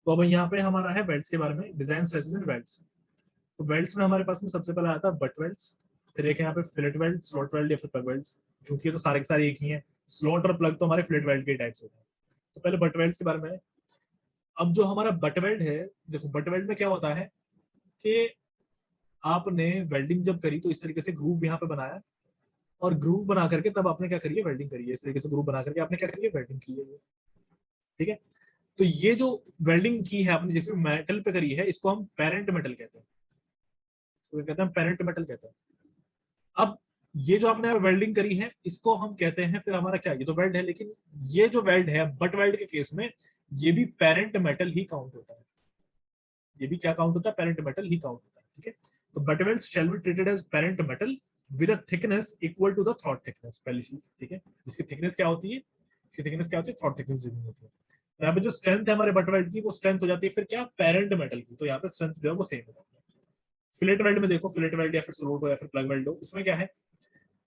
तो अब यहाँ पे हमारा है वेल्ड्स के बारे में, डिजाइन स्ट्रेसेस एंड वेल्ड्स। तो वेल्ड्स में हमारे पास में सबसे पहले आता है बट वेल्ड्स, फिर एक यहाँ पे फिलेट वेल्ड, स्लॉट वेल्ड या फिर प्लग वेल्ड्स, क्योंकि तो सारे के सारे एक ही हैं। स्लॉट और प्लग तो हमारे फिलेट वेल्ड के टाइप्स होते हैं। तो पहले बट वेल्ड्स के बारे में। अब जो हमारा बट वेल्ड है, देखो बट वेल्ड में क्या होता है कि आपने वेल्डिंग जब करी तो इस तरीके से ग्रूव यहाँ पे बनाया, और ग्रूव बना करके तब आपने क्या करी है, वेल्डिंग करी है। इस तरीके से ग्रूव बना करके आपने क्या करी है, वेल्डिंग की है। ठीक है। तो ये जो वेल्डिंग की है आपने जिसमें मेटल पे करी है, इसको हम पेरेंट मेटल कहते हैं। तो कहते हैं पेरेंट मेटल कहते हैं। अब ये जो आपने वेल्डिंग करी है इसको हम कहते हैं, फिर हमारा क्या, ये तो वेल्ड है, लेकिन ये जो वेल्ड है बट वेल्ड के केस में ये भी पेरेंट मेटल ही काउंट होता है। ये भी क्या काउंट होता है, पेरेंट मेटल ही काउंट होता है। ठीक है। तो but weld shall be treated as parent metal with a thickness equal to the throat thickness, पहली चीज। ठीक है। इसकी थिकनेस क्या होती है, इसकी थिकनेस क्या होती है, थ्रॉट थिकनेस जितनी होती है। यहाँ पे जो स्ट्रेंथ है हमारे बट वेल्ड की, वो स्ट्रेंथ हो जाती है फिर क्या, पेरेंट मेटल की। तो यहाँ पे स्ट्रेंथ जो है वो सेम हो जाती है। फिलेट वेल्ड में देखो, फिलेट वेल्ड या फिर स्लोट हो या फिर प्लग वेल्ड हो, उसमें क्या है,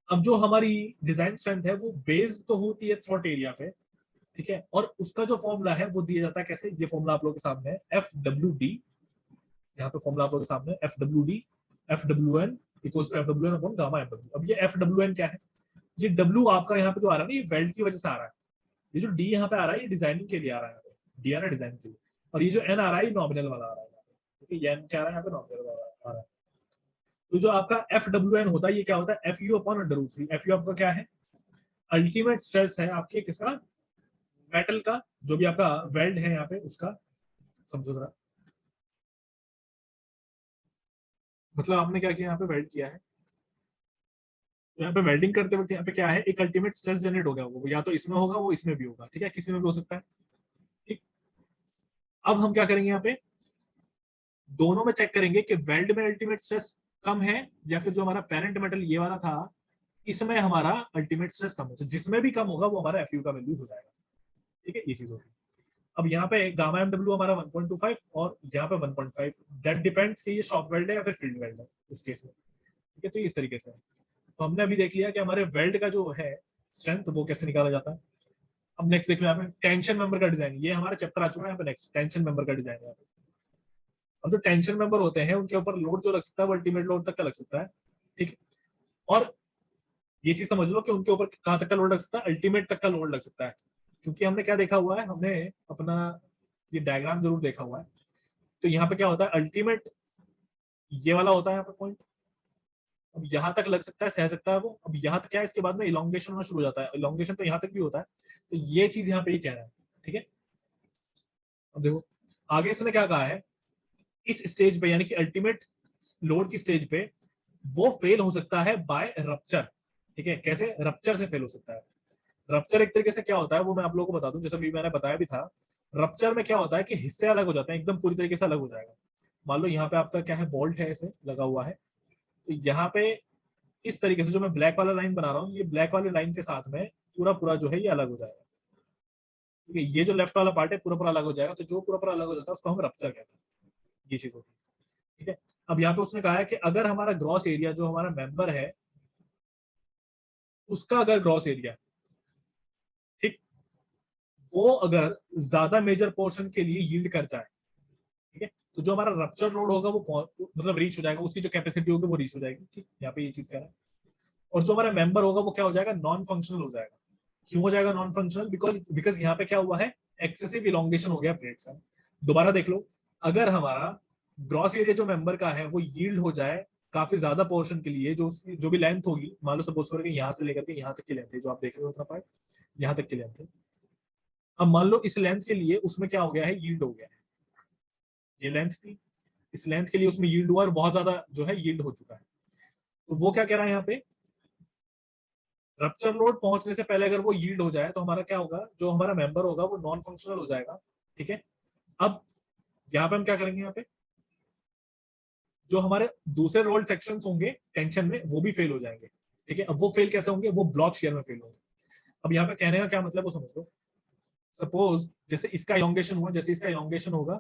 अब जो हमारी डिजाइन स्ट्रेंथ है वो बेस्ड तो होती है थ्रॉट एरिया पे। ठीक है। और उसका जो फॉर्मूला है वो दिया जाता है कैसे, ये फॉर्मूला आप लोगों के सामने है, एफ डब्ल्यू डी। यहाँ पे फॉर्मूला आप लोगों के सामने, F W D, F W N equals to F W N upon gamma M W. अब ये एफ डब्ल्यू एन क्या है, ये डब्ल्यू आपका यहाँ पे जो आ रहा है ना, ये वेल्ड की वजह से आ रहा है। ये जो डी यहाँ पे आ रहा है ये डिजाइनिंग के लिए आ रहा है, डी आ रहा है डिजाइनिंग के लिए। और ये जो एन आ रहा है ये नॉमिनल वाला आ रहा है। ठीक है। ये एन क्या आ रहा है यहाँ पे, नॉमिनल वाला आ रहा है। तो जो आपका एफ डब्ल्यू एन होता है ये क्या होता है, F U upon under root three. F U आपका क्या है, अल्टीमेट स्ट्रेस है आपके किसका, मेटल का, जो भी आपका वेल्ड है यहाँ पे उसका। समझो जरा, मतलब आपने क्या किया, यहाँ पे वेल्ड किया है, यहाँ पे वेल्डिंग करते वक्त यहाँ पे क्या है, एक अल्टीमेट स्ट्रेस जनरेट हो गया, वो या तो इसमें होगा वो इसमें भी होगा। ठीक है, किसी में भी हो सकता है। ठीक। अब हम क्या करेंगे, यहाँ पे दोनों में चेक करेंगे कि वेल्ड में अल्टीमेट स्ट्रेस कम है, या फिर जो हमारा पेरेंट मेटल ये वाला था इसमें हमारा अल्टीमेट स्ट्रेस कम हो। तो जिसमें भी कम होगा वो हमारा एफ यू का वैल्यू हो जाएगा। ठीक है, ये चीज होगी। अब यहाँ पे गामा एम डब्ल्यू हमारा 1.25 और यहाँ पे 1.5, दैट डिपेंड्स कि ये शॉप वेल्ड है या फिर फील्ड वेल्ड है उस केस में। ठीक है। तो इस तरीके से तो हमने अभी देख लिया कि हमारे वेल्ड का जो है स्ट्रेंथ वो कैसे निकाला जाता है। अब नेक्स्ट देख लिया टेंशन मेंबर का डिजाइन, ये हमारा चैप्टर आ चुका है यहाँ पे। नेक्स्ट टेंशन मेंबर का डिजाइन है। अब जो टेंशन मेंबर होते हैं उनके ऊपर लोड जो लग सकता है वो अल्टीमेट लोड तक का लग सकता है। ठीक है। और ये चीज समझ लो कि उनके ऊपर कहां तक का लोड लग सकता है, अल्टीमेट तक का लोड लग सकता है। क्योंकि हमने क्या देखा हुआ है, हमने अपना ये डायग्राम जरूर देखा हुआ है। तो यहाँ पे क्या होता है, अल्टीमेट ये वाला होता है यहाँ पे पॉइंट। अब यहाँ तक लग सकता है, सह सकता है वो। अब यहाँ तक क्या है, इसके बाद में इलोंगेशन होना शुरू हो जाता है। इलोंगेशन तो यहाँ तक भी होता है। तो ये चीज यहाँ पे ये कह रहा है। ठीक है। अब देखो आगे इसने क्या कहा है, इस स्टेज पे यानी कि अल्टीमेट लोड की स्टेज पे वो फेल हो सकता है बाय रप्चर। ठीक है, कैसे रप्चर से फेल हो सकता है। रप्चर एक तरीके से क्या होता है वो मैं आप लोगों को बता दूं, जैसे भी मैंने बताया भी था। रप्चर में क्या होता है कि हिस्से अलग हो जाते हैं, एकदम पूरी तरीके से अलग हो जाएगा। मान लो यहाँ पे आपका क्या है, बोल्ट है ऐसे लगा हुआ है। तो यहाँ पे इस तरीके से जो मैं ब्लैक वाला लाइन बना रहा हूँ, ये ब्लैक वाले लाइन के साथ में पूरा पूरा जो है ये अलग हो जाएगा। ठीक है। ये जो लेफ्ट वाला पार्ट है पूरा पूरा अलग हो जाएगा। तो जो पूरा पूरा अलग हो जाता है उसको हम रप्चर कहते हैं। ये चीज होती है। ठीक है। अब यहाँ पे उसने कहा है कि अगर हमारा ग्रॉस एरिया जो हमारा मेंबर है उसका अगर ग्रॉस एरिया, ठीक, वो अगर ज्यादा मेजर पोर्शन के लिए यील्ड कर जाए, ठीक है, तो जो हमारा रप्चर लोड होगा वो मतलब रीच हो जाएगा, उसकी जो कैपेसिटी होगी वो रीच हो जाएगी। ठीक, यहाँ पे ये चीज कह रहा है। और जो हमारा मेंबर होगा वो क्या हो जाएगा, नॉन फंक्शनल हो जाएगा। क्यों हो जाएगा नॉन फंक्शनल, बिकॉज बिकॉज यहाँ पे क्या हुआ है, एक्सेसिव इलोंगेशन हो गया प्लेट्स का। दोबारा देख लो, अगर हमारा ग्रॉस एरिया जो मेंबर का है वो यील्ड हो जाए काफी ज्यादा पोर्शन के लिए, जो भी लेंथ होगी, मान लो सपोज करो कि यहाँ से लेकर के यहाँ तक की लेंथ है, जो आप देख रहे हो उतना पार्ट यहाँ तक की लेंथ है। अब मान लो इस लेंथ के लिए उसमें क्या हो गया है, यील्ड हो गया है। ये लेंथ थी, इस लेंथ के लिए उसमें यील्ड हुआ और बहुत ज्यादा जो है यील्ड हो चुका है। तो वो क्या कह रहा है यहाँ पे, रप्चर लोड पहुंचने से पहले अगर वो यील्ड हो जाए तो हमारा क्या होगा, जो हमारा मेंबर होगा वो नॉन फंक्शनल हो जाएगा। ठीक है। अब यहाँ पे हम क्या करेंगे, यहाँ पे जो हमारे दूसरे रोल्ड सेक्शन होंगे टेंशन में वो भी फेल हो जाएंगे। ठीक है। अब वो फेल कैसे होंगे, वो ब्लॉक शेयर में फेल होंगे। अब यहाँ पे कहने का क्या मतलब वो समझ लो। सपोज जैसे इसका इलोंगेशन हुआ, जैसे इसका इलोंगेशन होगा,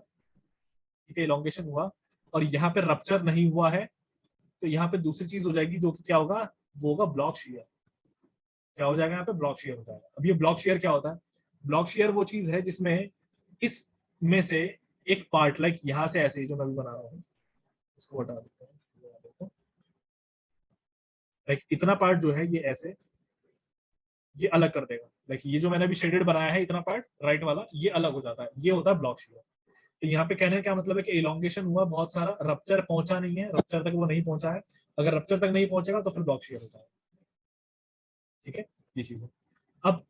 ठीक है, इलोंगेशन हुआ और यहाँ पे रप्चर नहीं हुआ है, तो यहाँ पे दूसरी चीज हो जाएगी जो कि क्या होगा, वो होगा ब्लॉक शेयर। क्या हो जाएगा यहाँ पे, ब्लॉक शेयर हो जाएगा। अब ये ब्लॉक शेयर क्या होता है, ब्लॉक शेयर वो चीज है जिसमें इस में से एक पार्ट लाइक यहाँ से ऐसे ही जो मैं भी बना रहा हूँ, इसको हटा देते हैं, लाइक इतना पार्ट जो है ये ऐसे ये अलग कर देगा। लाइक ये जो मैंने अभी शेडेड बनाया है इतना पार्ट राइट वाला ये अलग हो जाता है, ये होता है ब्लॉक शेयर। तो यहाँ पे कहने का क्या मतलब है कि इलोंगेशन हुआ बहुत सारा, रप्चर पहुंचा नहीं है, रप्चर तक वो नहीं पहुंचा है। अगर रप्चर तक नहीं पहुंचेगा तो फिर ब्लॉक शेयर होता है। ठीक है, ये चीज है। अब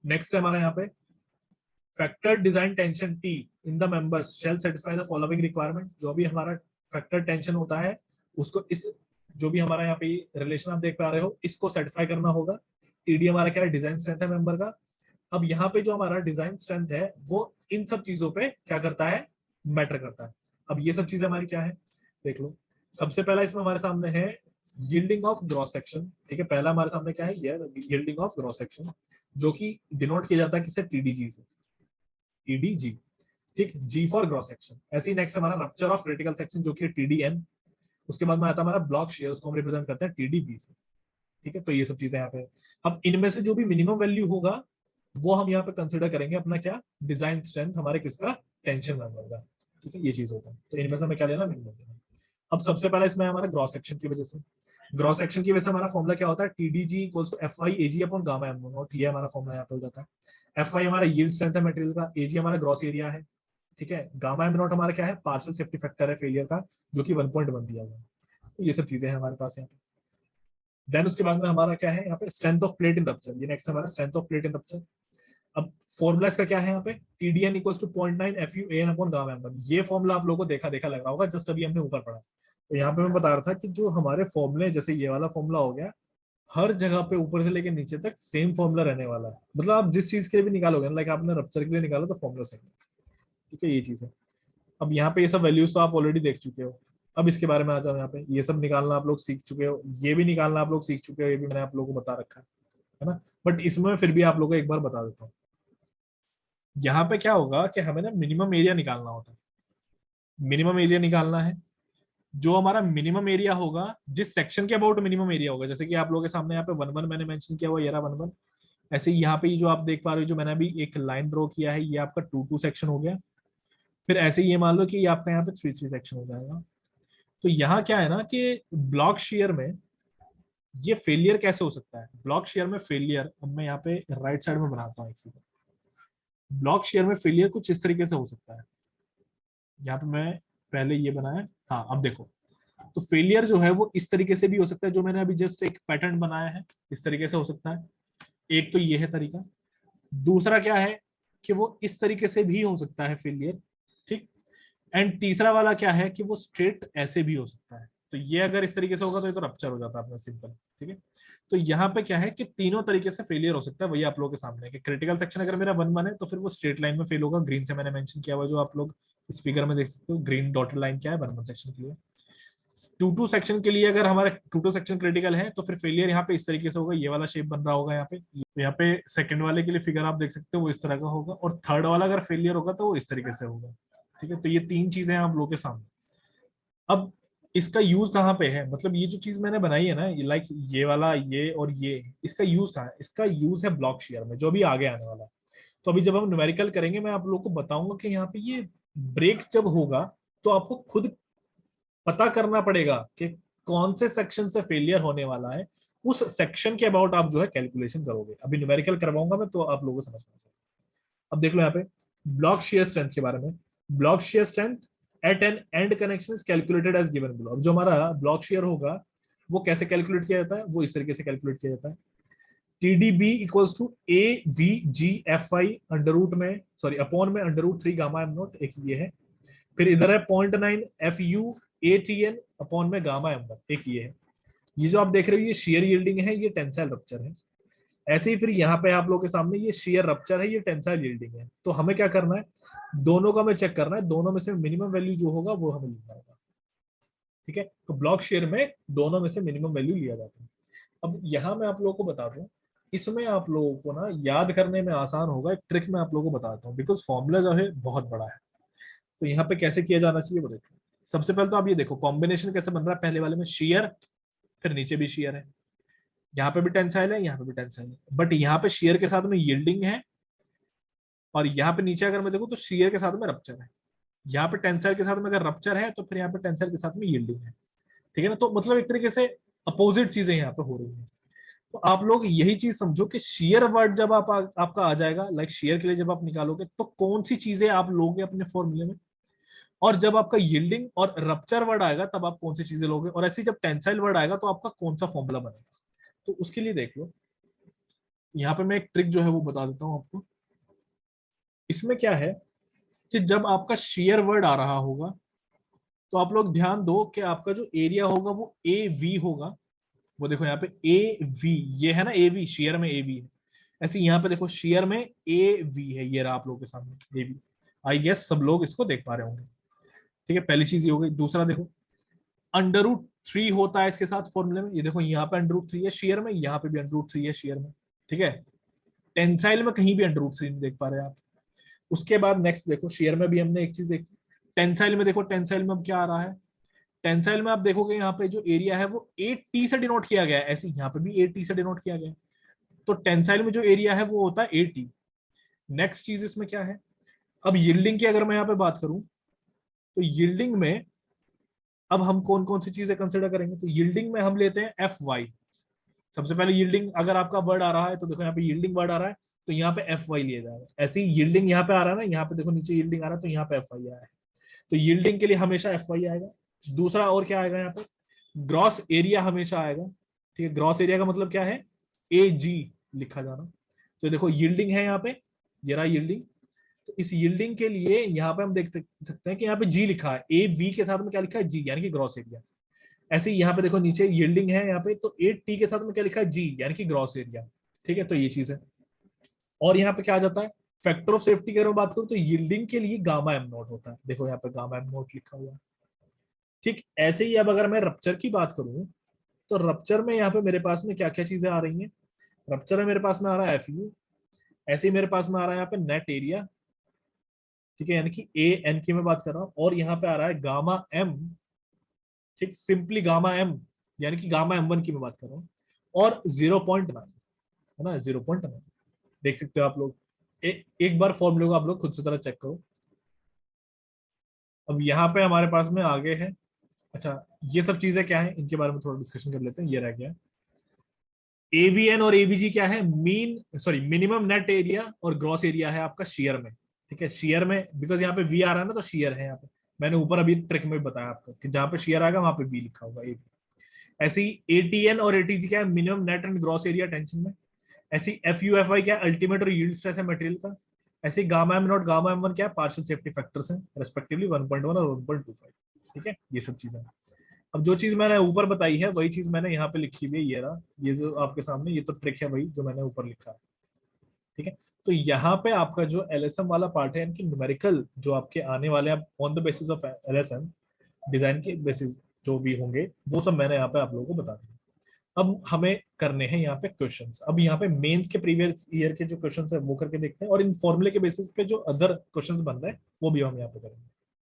नेक्स्ट है हमारा यहाँ पे factor design tension T in the members shall satisfy the following requirement. जो भी हमारा फैक्टर टेंशन होता है उसको इस जो भी हमारा यहाँ पे रिलेशन आप देख पा रहे हो इसको सेटिस्फाई करना होगा। टीडी हमारा क्या है, डिजाइन स्ट्रेंथ है मेंबर का। अब यहाँ पे जो हमारा डिजाइन स्ट्रेंथ है वो इन सब चीजों पे क्या करता है, मैटर करता है। अब ये सब चीजें हमारी क्या है देख लो। सबसे पहला इसमें हमारे सामने है यील्डिंग ऑफ ग्रॉस सेक्शन। ठीक है, पहला हमारे सामने क्या है, ये यील्डिंग ऑफ ग्रॉस सेक्शन, जो कि डिनोट किया जाता है किससे, टीडीजी से, टीडीजी। ठीक, जी फॉर ग्रॉस सेक्शन। ऐसे ही नेक्स्ट हमारा रप्चर ऑफ क्रिटिकल सेक्शन जो कि टीडीएन। उसके बाद में आता है हमारा ब्लॉक शेयर, उसको हम रिप्रेजेंट करते हैं टीडीबी से। ठीक है, तो ये सब चीजें यहाँ पे। अब इनमें से जो भी मिनिमम वैल्यू होगा वो हम यहाँ पे कंसिडर करेंगे अपना क्या, डिजाइन स्ट्रेंथ हमारे किसका, टेंशन मेंबर का। ठीक है, ये चीज होता है। तो इनमें से हमें क्या लेना, मिनिमम लेना। अब सबसे पहले इसमें हमारा ग्रॉस सेक्शन की वजह से, ग्रॉस सेक्शन की वजह से हमारा फॉर्मुला क्या होता है, TDG equals to F I AG upon gamma M naught. ये हमारा फॉर्मुला यहाँ पे हो जाता है। एफ आई हमारा यील्ड स्ट्रेंथ है मटेरियल का, एजी हमारा ग्रॉस एरिया है। ठीक है, गामा एम नॉट हमारा क्या है, पार्शियल सेफ्टी फैक्टर है फेलियर का, जो कि 1.1 दिया गया है। तो ये सब चीजें हैं हमारे पास यहाँ पे। देन उसके बाद में हमारा क्या है यहाँ पे, strength of plate in rupture. ये नेक्स्ट हमारा strength of plate in rupture. अब फॉर्मुला इसका क्या है यहाँ पे, TDN equals to 0.9 FU AN upon gamma M. ये फॉर्मुला आप लोगों को देखा देखा लग रहा होगा, जस्ट अभी हमने ऊपर पढ़ा। तो यहाँ पे मैं बता रहा था कि जो हमारे फॉर्मुले, जैसे ये वाला फॉर्मुला हो गया, हर जगह पे ऊपर से लेकर नीचे तक सेम फॉर्मुला रहने वाला है। मतलब आप जिस चीज के लिए भी निकालोगे, लाइक आपने रप्चर के लिए निकाला तो फॉर्मुला सेम। ठीक है, ये चीज है। अब यहाँ पे ये सब वैल्यूज तो आप ऑलरेडी देख चुके हो। अब इसके बारे में आ जाओ, यहाँ पे ये सब निकालना आप लोग सीख चुके हो, ये भी निकालना आप लोग सीख चुके हो, ये भी मैंने आप लोगों को बता रखा है ना। बट इसमें फिर भी आप लोगों को एक बार बता देता हूँ। यहाँ पे क्या होगा कि हमें ना मिनिमम एरिया निकालना होता है। मिनिमम एरिया निकालना है, जो हमारा मिनिमम एरिया होगा जिस सेक्शन के अबाउट मिनिमम एरिया होगा। जैसे कि आप लोगों के सामने यहाँ पे 1-1 मैंने मेंशन किया हुआ, ये रहा 1-1। ऐसे ही यहाँ पे जो आप देख पा रहे हो, जो मैंने अभी एक लाइन ड्रॉ किया है, ये आपका 2-2 सेक्शन हो गया। फिर ऐसे ही ये मान लो कि ये आपका यहाँ पे 3-3 सेक्शन हो जाएगा। तो यहाँ क्या है ना कि ब्लॉक शेयर में ये फेलियर कैसे हो सकता है, ब्लॉक शेयर में फेलियर, अब मैं यहाँ पे राइट साइड में बनाता हूँ एक सेकंड। ब्लॉक शेयर में फेलियर कुछ इस तरीके से हो सकता है। यहाँ पे मैं पहले ये बनाया, हाँ अब देखो। तो फेलियर जो है वो इस तरीके से भी हो सकता है, जो मैंने अभी जस्ट एक पैटर्न बनाया है इस तरीके से हो सकता है। एक तो ये है तरीका। दूसरा क्या है कि वो इस तरीके से भी हो सकता है फेलियर। ठीक, एंड तीसरा वाला क्या है कि वो स्ट्रेट ऐसे भी हो सकता है। तो ये अगर इस तरीके से होगा तो ये तो रप्चर हो जाता है अपना, सिंपल। ठीक है, तो यहाँ पे क्या है कि तीनों तरीके से फेलियर हो सकता है। वही आप लोगों के सामने है कि क्रिटिकल सेक्शन अगर मेरा 1-1 है तो फिर वो स्ट्रेट लाइन में फेल होगा। ग्रीन से मैंने मेंशन किया हुआ, जो आप लोग इस फिगर में देख सकते हो, ग्रीन डॉटेड लाइन क्या है 1-1 सेक्शन के लिए। 2-2 सेक्शन के लिए अगर हमारा 2-2 सेक्शन क्रिटिकल है तो फिर फेलियर यहाँ पे इस तरीके से होगा, ये वाला शेप बन रहा होगा यहाँ पे। तो यहाँ पे सेकंड वाले के लिए फिगर आप देख सकते हो वो इस तरह का होगा, और थर्ड वाला अगर फेलियर होगा तो वो इस तरीके से होगा। ठीक है, तो ये तीन चीजें हैं आप लोगों के सामने। अब इसका यूज कहाँ पे है, मतलब ये जो चीज मैंने बनाई है ना, ये लाइक ये वाला, ये और ये, इसका यूज कहाँ है, इसका यूज है ब्लॉक शेयर में, जो भी आगे आने वाला है। तो अभी जब हम न्यूमेरिकल करेंगे मैं आप लोगों को बताऊंगा कि यहाँ पे ये ब्रेक जब होगा तो आपको खुद पता करना पड़ेगा कि कौन से सेक्शन से फेलियर होने वाला है। उस सेक्शन के अबाउट आप जो है कैलकुलेशन करोगे। अभी न्यूमेरिकल करवाऊंगा मैं तो आप लोगों को समझ में आएगा। अब देख लो यहाँ पे ब्लॉक शेयर स्ट्रेंथ के बारे में। Block shear strength at an end connection is calculated as given below. अब जो हमारा ब्लॉक शेयर होगा वो कैसे कैलकुलेट किया जाता है, वो इस तरीके से कैलकुलेट किया जाता है। TDB equals to A V G F I under root में, सॉरी अपॉन में under root 3 gamma M nought, एक ये है। फिर इधर है 0.9 F U A T N upon में गामा एम नॉट, एक ये है। ये जो आप देख रहे हो ये शेयर यील्डिंग है, ये टेंसाइल रप्चर है। ऐसे ही फिर यहाँ पे आप लोगों के सामने ये शेयर रप्चर है, ये टेंसाइल यील्डिंग है। तो हमें क्या करना है, दोनों का हमें चेक करना है, दोनों में से मिनिमम वैल्यू जो होगा वो हमें लिखना होगा। ठीक है, तो ब्लॉक शेयर में दोनों में से मिनिमम वैल्यू लिया जाता है। अब यहाँ मैं आप लोगों को बता दूं, इसमें आप लोगों को ना याद करने में आसान होगा, एक ट्रिक मैं आप लोगों को बताता हूँ, बिकॉज फॉर्मूला जो है बहुत बड़ा है। तो यहाँ पे कैसे किया जाना चाहिए वो देखो। सबसे पहले तो आप ये देखो कॉम्बिनेशन कैसे बन रहा है, पहले वाले में शेयर, फिर नीचे भी शेयर है, यहाँ पे भी टेंसाइल है, यहाँ पे भी टेंसाइल है, बट यहाँ पे शेयर के साथ में यील्डिंग है, और यहाँ पे नीचे अगर मैं देखूँ तो शेयर के साथ में रप्चर है। यहाँ पे टेंसाइल के साथ में अगर रप्चर है तो फिर यहाँ पे टेंसाइल के साथ में यील्डिंग है, ठीक है ना। तो मतलब एक तरीके से अपोजिट चीजें यहाँ पे हो रही हैं। तो आप लोग यही चीज समझो कि शेयर वर्ड जब आपका आ जाएगा, लाइक शेयर के लिए जब आप निकालोगे तो कौन सी चीजें आप लोगे अपने फॉर्मूले में, और जब आपका यील्डिंग और रप्चर वर्ड आएगा तब आप कौन सी चीजें लोगे, और ऐसे जब टेंसाइल वर्ड आएगा तो आपका कौन सा फॉर्मूला बनेगा। तो उसके लिए देख लो, यहाँ पे मैं एक ट्रिक जो है वो बता देता हूँ आपको। इसमें क्या है कि जब आपका शेयर वर्ड आ रहा होगा तो आप लोग ध्यान दो कि आपका जो एरिया होगा वो ए वी होगा। वो देखो यहाँ पे ए वी, ये है ना ए वी, शेयर में ए वी है। ऐसे यहाँ पे देखो शेयर में ए वी है, ये रहा आप लोगों के सामने ए वी। आई गेस सब लोग इसको देख पा रहे होंगे, ठीक है। पहली चीज ये हो गई। दूसरा देखो, अंडर रूट 3 होता है इसके साथ फॉर्मूले में। ये देखो यहाँ पे अंडर रूट 3 है शेयर में, यहाँ पे भी अंडर रूट 3 है शेयर में, ठीक है। टेंसाइल में कहीं भी अंडर रूट 3 नहीं देख पा रहे आप। उसके बाद नेक्स्ट देखो, शेयर में भी हमने एक चीज देखी। टेंसाइल में देखो, टेंसाइल में अब क्या आ रहा है। टेंसाइल में आप देखोगे यहाँ पे जो एरिया है वो 8T से डिनोट किया गया है, ऐसे यहाँ पे भी 8T से डिनोट किया गया है। तो टेंसाइल में जो एरिया है वो होता है 8T। नेक्स्ट चीज इसमें क्या है, अब यील्डिंग की अगर मैं यहाँ पे बात करूं तो यील्डिंग में अब हम कौन कौन सी चीजें कंसिडर करेंगे। तो यील्डिंग में हम लेते हैं FY। सबसे पहले यील्डिंग अगर आपका वर्ड आ रहा है तो देखो यहाँ पे यील्डिंग वर्ड आ रहा है तो यहाँ पे FY लिया जाएगा। ऐसे ही यील्डिंग यहाँ पे आ रहा है ना, यहाँ पे देखो नीचे यील्डिंग आ रहा है तो यहाँ पे FY आया है, तो यील्डिंग के लिए हमेशा FY आएगा। दूसरा और क्या आएगा यहाँ पे, ग्रॉस एरिया हमेशा आएगा, ठीक है। ग्रॉस एरिया का मतलब क्या है, AG लिखा जाना। तो देखो यील्डिंग है यहाँ पे, ये रहा यील्डिंग। तो इस यील्डिंग के लिए यहाँ पे हम देख सकते हैं कि यहाँ पे G लिखा है, AV के साथ में क्या लिखा है, G, यानी कि ग्रॉस एरिया। ऐसे ही यहाँ पे देखो नीचे यील्डिंग है यहाँ पे, तो 8T के साथ में क्या लिखा है, G, यानी कि ग्रॉस एरिया, ठीक है। तो ये चीज है। और यहाँ पे क्या आ जाता है, फैक्टर ऑफ सेफ्टी की अगर मैं बात करूँ तो यील्डिंग के लिए गामा एम नॉट होता है, देखो यहाँ पे गामा एम नॉट लिखा हुआ है, ठीक। ऐसे ही अब अगर मैं रप्चर की बात करूं तो रप्चर में यहाँ पे मेरे पास में क्या क्या चीजें आ रही हैं। रप्चर में मेरे पास में आ रहा है FU, ऐसे ही मेरे पास में आ रहा है यहाँ पे नेट एरिया, ठीक है, यानी कि AN की मैं बात कर रहा हूँ। और यहाँ पे आ रहा है गामा एम, ठीक, सिंपली गामा एम, यानी कि गामा M1 की मैं बात कर रहा हूँ। और 0.9 है ना, 0.9 देख सकते हो आप लोग। एक बार फॉर्मूले को आप लोग खुद से जरा चेक करो। अब यहाँ पे हमारे पास में आगे है, अच्छा ये सब चीजें क्या है इनके बारे में थोड़ा डिस्कशन कर लेते हैं। ये रह गया AVN और AVG क्या है, मिनिमम नेट एरिया और ग्रॉस एरिया है आपका शेयर में, ठीक है। शेयर में बिकॉज यहाँ पे V आ रहा है ना, तो शेयर है यहाँ पे। मैंने ऊपर अभी ट्रिक में बताया आपको कि जहां पे शेयर आएगा वहां पे V लिखा होगा AV। ऐसी ATN और ATG क्या है, minimum net and gross area tension में। ऐसी FUFI क्या है, अल्टीमेट और यील्ड स्ट्रेस है मटेरियल का। ऐसी gamma M not gamma M1 क्या है, पार्शियल सेफ्टी फैक्टर्स हैं रेस्पेक्टिवली 1.1 और 1.25, ठीक है। ये सब चीजें। अब जो चीज मैंने ऊपर बताई है वही चीज मैंने यहाँ पे लिखी हुई है, ये रहा, ये जो आपके सामने, ये तो ट्रिक है भाई जो मैंने ऊपर लिखा है, ठीक है। तो यहाँ पे आपका जो LSM वाला पार्ट है, इनकी न्यूमेरिकल जो आपके आने वाले हैं on the basis of LSM design के बेसिस जो भी होंगे वो सब मैंने यहाँ पे आप लोगों को बता दिया। अब हमें करने हैं यहाँ पे क्वेश्चंस। अब यहाँ पे मेंस के प्रीवियस ईयर के जो क्वेश्चंस है वो करके देखते हैं, और इन फॉर्मूले के बेसिस पे जो अदर क्वेश्चंस बन रहे हैं वो भी हम यहाँ पे करेंगे।